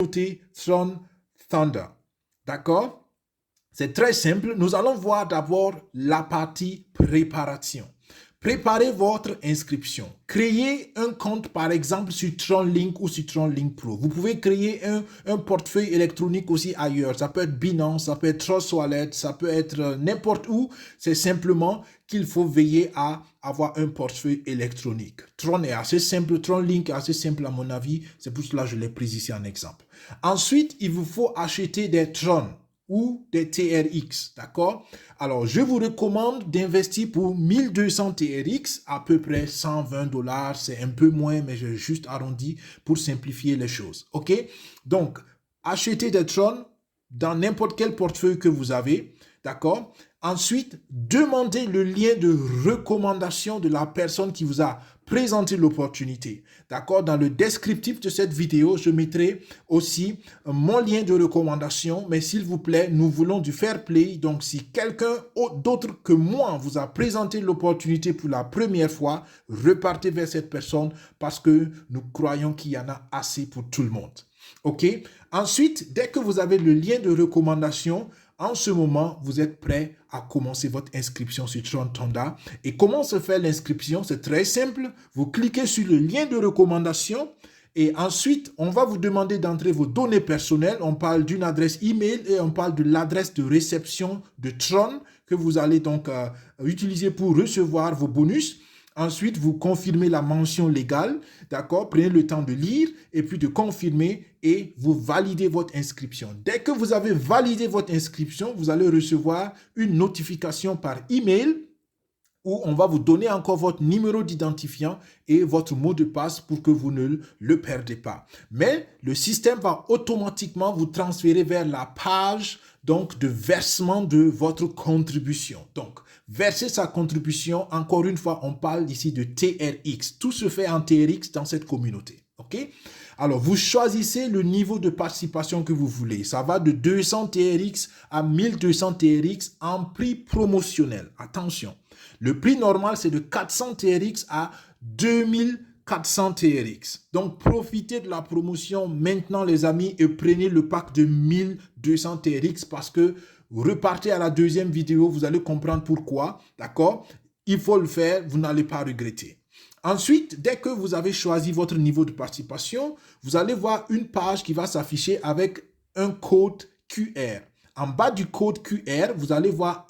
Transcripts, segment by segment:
communauté Tron Thunder. D'accord? C'est très simple. Nous allons voir d'abord la partie préparation. Préparez votre inscription. Créez un compte, par exemple, sur TronLink ou sur TronLink Pro. Vous pouvez créer un portefeuille électronique aussi ailleurs. Ça peut être Binance, ça peut être Trust Wallet, ça peut être n'importe où. C'est simplement qu'il faut veiller à avoir un portefeuille électronique. Tron est assez simple, TronLink est assez simple à mon avis. C'est pour cela que je l'ai pris ici en exemple. Ensuite, il vous faut acheter des Tron ou des TRX, d'accord? Alors, je vous recommande d'investir pour 1200 TRX, à peu près 120 $. C'est un peu moins, mais j'ai juste arrondi pour simplifier les choses, ok? Donc, achetez des Tron dans n'importe quel portefeuille que vous avez, d'accord? Ensuite, demandez le lien de recommandation de la personne qui vous a présenté l'opportunité. D'accord? Dans le descriptif de cette vidéo, je mettrai aussi mon lien de recommandation. Mais s'il vous plaît, nous voulons du fair play. Donc, si quelqu'un d'autre que moi vous a présenté l'opportunité pour la première fois, repartez vers cette personne parce que nous croyons qu'il y en a assez pour tout le monde. OK? Ensuite, dès que vous avez le lien de recommandation, en ce moment, vous êtes prêt à commencer votre inscription sur Tron Thunder. Et comment se fait l'inscription? C'est très simple. Vous cliquez sur le lien de recommandation et ensuite, on va vous demander d'entrer vos données personnelles. On parle d'une adresse email et on parle de l'adresse de réception de Tron que vous allez donc utiliser pour recevoir vos bonus. Ensuite, vous confirmez la mention légale, d'accord? Prenez le temps de lire et puis de confirmer et vous validez votre inscription. Dès que vous avez validé votre inscription, vous allez recevoir une notification par email où on va vous donner encore votre numéro d'identifiant et votre mot de passe pour que vous ne le perdez pas. Mais le système va automatiquement vous transférer vers la page donc de versement de votre contribution. Donc, verser sa contribution, encore une fois, on parle ici de TRX. Tout se fait en TRX dans cette communauté. OK? Alors, vous choisissez le niveau de participation que vous voulez. Ça va de 200 TRX à 1200 TRX en prix promotionnel. Attention. Le prix normal, c'est de 400 TRX à 2400 TRX. Donc, profitez de la promotion maintenant, les amis, et prenez le pack de 1200 TRX parce que vous repartez à la deuxième vidéo, vous allez comprendre pourquoi, d'accord? Il faut le faire, vous n'allez pas regretter. Ensuite, dès que vous avez choisi votre niveau de participation, vous allez voir une page qui va s'afficher avec un code QR. En bas du code QR, vous allez voir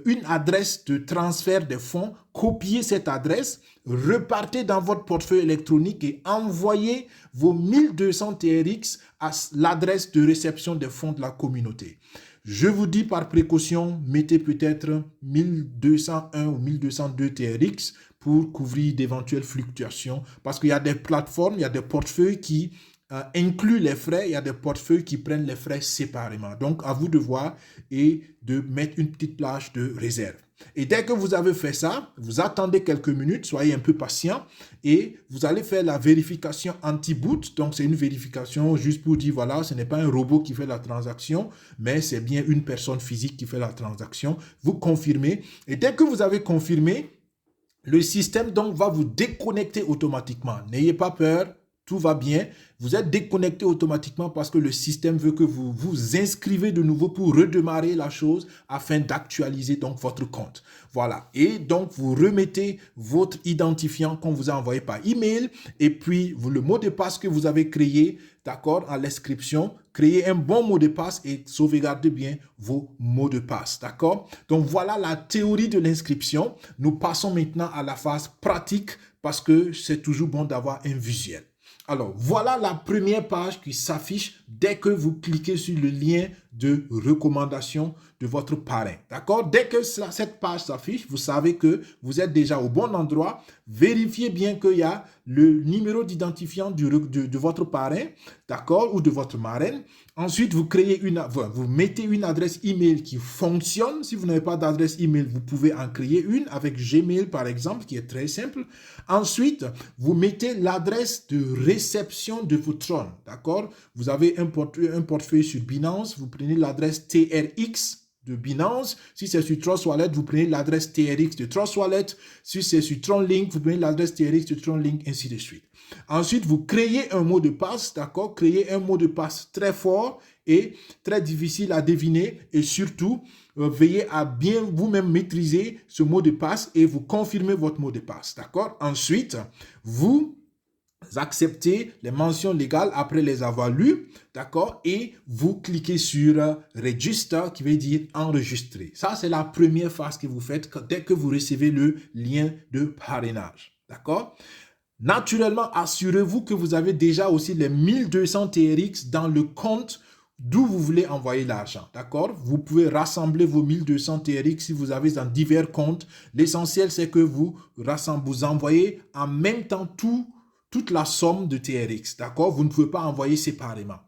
une adresse de transfert des fonds. Copiez cette adresse, repartez dans votre portefeuille électronique et envoyez vos 1200 TRX à l'adresse de réception des fonds de la communauté. Je vous dis par précaution, mettez peut-être 1201 ou 1202 TRX pour couvrir d'éventuelles fluctuations parce qu'il y a des plateformes, il y a des portefeuilles qui incluent les frais, il y a des portefeuilles qui prennent les frais séparément. Donc, à vous de voir et de mettre une petite plage de réserve. Et dès que vous avez fait ça, vous attendez quelques minutes, soyez un peu patient et vous allez faire la vérification anti-boot. Donc, c'est une vérification juste pour dire, voilà, ce n'est pas un robot qui fait la transaction, mais c'est bien une personne physique qui fait la transaction. Vous confirmez et dès que vous avez confirmé, le système donc va vous déconnecter automatiquement. N'ayez pas peur. Tout va bien, vous êtes déconnecté automatiquement parce que le système veut que vous vous inscrivez de nouveau pour redémarrer la chose afin d'actualiser donc votre compte. Voilà, et donc vous remettez votre identifiant qu'on vous a envoyé par email et puis le mot de passe que vous avez créé, d'accord, à l'inscription, créez un bon mot de passe et sauvegardez bien vos mots de passe, d'accord? Donc voilà la théorie de l'inscription. Nous passons maintenant à la phase pratique parce que c'est toujours bon d'avoir un visuel. Alors, voilà la première page qui s'affiche dès que vous cliquez sur le lien de recommandation de votre parrain. D'accord? Dès que cette page s'affiche, vous savez que vous êtes déjà au bon endroit. Vérifiez bien qu'il y a le numéro d'identifiant de votre parrain, d'accord, ou de votre marraine. Ensuite, vous mettez une adresse email qui fonctionne. Si vous n'avez pas d'adresse email, vous pouvez en créer une avec Gmail, par exemple, qui est très simple. Ensuite, vous mettez l'adresse de réception de votre Tron, d'accord? Vous avez un portefeuille sur Binance, vous prenez l'adresse TRX, de Binance. Si c'est sur Trust Wallet, vous prenez l'adresse TRX de Trust Wallet. Si c'est sur TronLink, vous prenez l'adresse TRX de TronLink, ainsi de suite. Ensuite, vous créez un mot de passe, d'accord? Créez un mot de passe très fort et très difficile à deviner. Et surtout, veillez à bien vous-même maîtriser ce mot de passe et vous confirmez votre mot de passe, d'accord? Ensuite, vous acceptez les mentions légales après les avoir lues, d'accord? Et vous cliquez sur Register, qui veut dire enregistrer. Ça, c'est la première phase que vous faites dès que vous recevez le lien de parrainage, d'accord? Naturellement, assurez-vous que vous avez déjà aussi les 1200 TRX dans le compte d'où vous voulez envoyer l'argent, d'accord? Vous pouvez rassembler vos 1200 TRX si vous avez dans divers comptes. L'essentiel, c'est que vous envoyez en même temps toute la somme de TRX, d'accord? Vous ne pouvez pas envoyer séparément.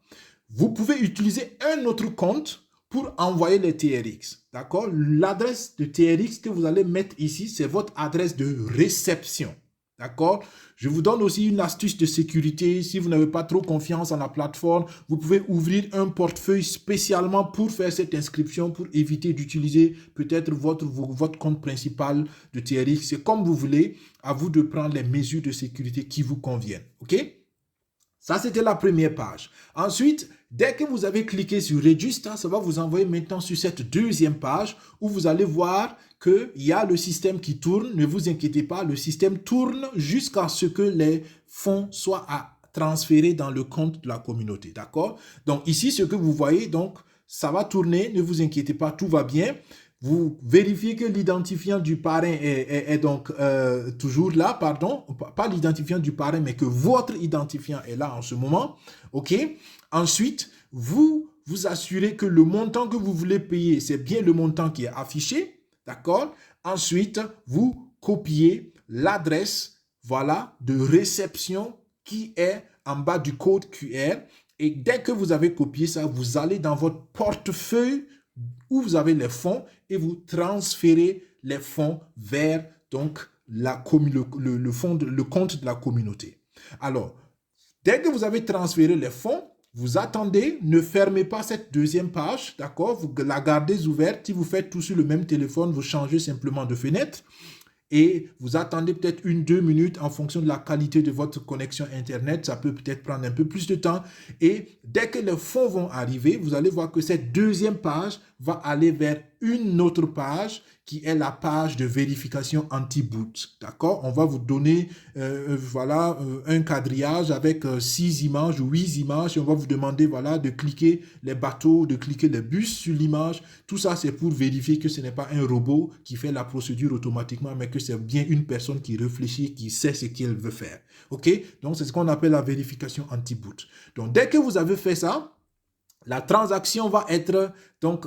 Vous pouvez utiliser un autre compte pour envoyer les TRX, d'accord? L'adresse de TRX que vous allez mettre ici, c'est votre adresse de réception. D'accord? Je vous donne aussi une astuce de sécurité. Si vous n'avez pas trop confiance en la plateforme, vous pouvez ouvrir un portefeuille spécialement pour faire cette inscription, pour éviter d'utiliser peut-être votre compte principal de TRX. C'est comme vous voulez, à vous de prendre les mesures de sécurité qui vous conviennent. OK? Ça, c'était la première page. Ensuite, dès que vous avez cliqué sur Register, ça va vous envoyer maintenant sur cette deuxième page où vous allez voir qu'il y a le système qui tourne. Ne vous inquiétez pas, le système tourne jusqu'à ce que les fonds soient transférés dans le compte de la communauté. D'accord? Donc ici, ce que vous voyez, donc, ça va tourner. Ne vous inquiétez pas, tout va bien. Vous vérifiez que l'identifiant du parrain est donc toujours là, pardon, pas l'identifiant du parrain, mais que votre identifiant est là en ce moment. OK? Ensuite, vous vous assurez que le montant que vous voulez payer, c'est bien le montant qui est affiché. D'accord? Ensuite, vous copiez l'adresse, voilà, de réception qui est en bas du code QR. Et dès que vous avez copié ça, vous allez dans votre portefeuille où vous avez les fonds et vous transférez les fonds vers donc le compte de la communauté. Alors, dès que vous avez transféré les fonds, vous attendez, ne fermez pas cette deuxième page, d'accord? Vous la gardez ouverte. Si vous faites tout sur le même téléphone, vous changez simplement de fenêtre. Et vous attendez peut-être 1-2 minutes en fonction de la qualité de votre connexion Internet. Ça peut peut-être prendre un peu plus de temps. Et dès que les fonds vont arriver, vous allez voir que cette deuxième page va aller vers une autre page qui est la page de vérification anti-boot. D'accord? On va vous donner un quadrillage avec 6 images ou 8 images et on va vous demander de cliquer les bateaux, de cliquer les bus sur l'image. Tout ça, c'est pour vérifier que ce n'est pas un robot qui fait la procédure automatiquement, mais que c'est bien une personne qui réfléchit, qui sait ce qu'elle veut faire. OK? Donc, c'est ce qu'on appelle la vérification anti-boot. Donc, dès que vous avez fait ça, la transaction va être donc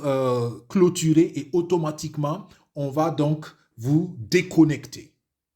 clôturée et automatiquement, on va donc vous déconnecter.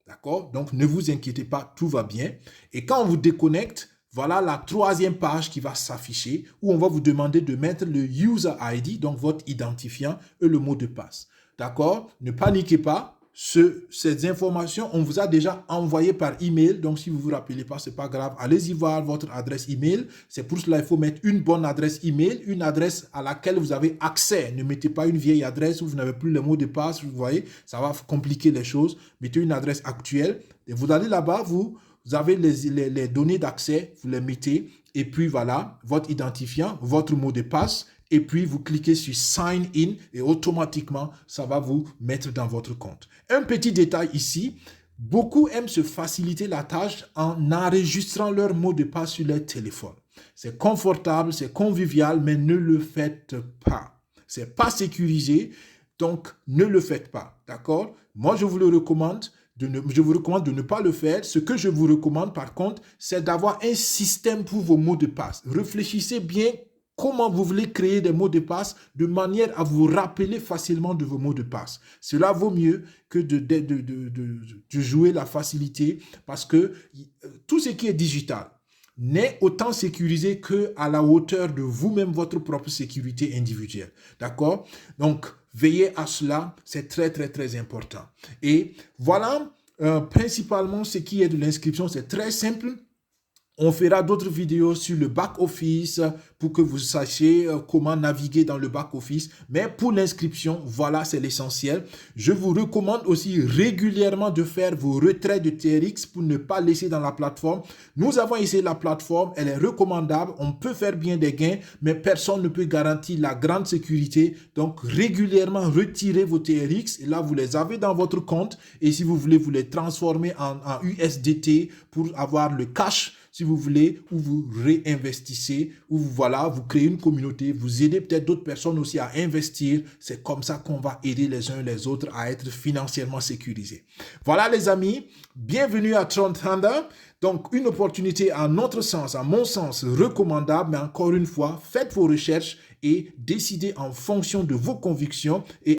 D'accord? Donc, ne vous inquiétez pas, tout va bien. Et quand on vous déconnecte, voilà la troisième page qui va s'afficher où on va vous demander de mettre le User ID, donc votre identifiant et le mot de passe. D'accord? Ne paniquez pas. Ces informations, on vous a déjà envoyé par email. Donc, si vous ne vous rappelez pas, ce n'est pas grave. Allez-y voir votre adresse email. C'est pour cela qu'il faut mettre une bonne adresse email, une adresse à laquelle vous avez accès. Ne mettez pas une vieille adresse où vous n'avez plus le mot de passe. Vous voyez, ça va compliquer les choses. Mettez une adresse actuelle. Et vous allez là-bas, vous avez les données d'accès, vous les mettez. Et puis voilà, votre identifiant, votre mot de passe. Et puis, vous cliquez sur Sign In et automatiquement, ça va vous mettre dans votre compte. Un petit détail ici, beaucoup aiment se faciliter la tâche en enregistrant leur mot de passe sur leur téléphone. C'est confortable, c'est convivial, mais ne le faites pas. C'est pas sécurisé, donc ne le faites pas, d'accord? Moi, je vous recommande de ne pas le faire. Ce que je vous recommande, par contre, c'est d'avoir un système pour vos mots de passe. Réfléchissez bien comment vous voulez créer des mots de passe de manière à vous rappeler facilement de vos mots de passe. Cela vaut mieux que de jouer la facilité parce que tout ce qui est digital n'est autant sécurisé qu'à la hauteur de vous-même, votre propre sécurité individuelle. D'accord? Donc, veillez à cela, c'est très, très, très important. Et voilà, principalement, ce qui est de l'inscription, c'est très simple. On fera d'autres vidéos sur le back-office pour que vous sachiez comment naviguer dans le back-office. Mais pour l'inscription, voilà, c'est l'essentiel. Je vous recommande aussi régulièrement de faire vos retraits de TRX pour ne pas laisser dans la plateforme. Nous avons essayé la plateforme, elle est recommandable. On peut faire bien des gains, mais personne ne peut garantir la grande sécurité. Donc, régulièrement, retirez vos TRX. Et là, vous les avez dans votre compte. Et si vous voulez, vous les transformer en USDT pour avoir le cash, si vous voulez, ou vous réinvestissez, ou voilà, vous créez une communauté, vous aidez peut-être d'autres personnes aussi à investir. C'est comme ça qu'on va aider les uns les autres à être financièrement sécurisés. Voilà les amis, bienvenue à Tron Thunder. Donc, une opportunité à notre sens, à mon sens, recommandable, mais encore une fois, faites vos recherches et décidez en fonction de vos convictions et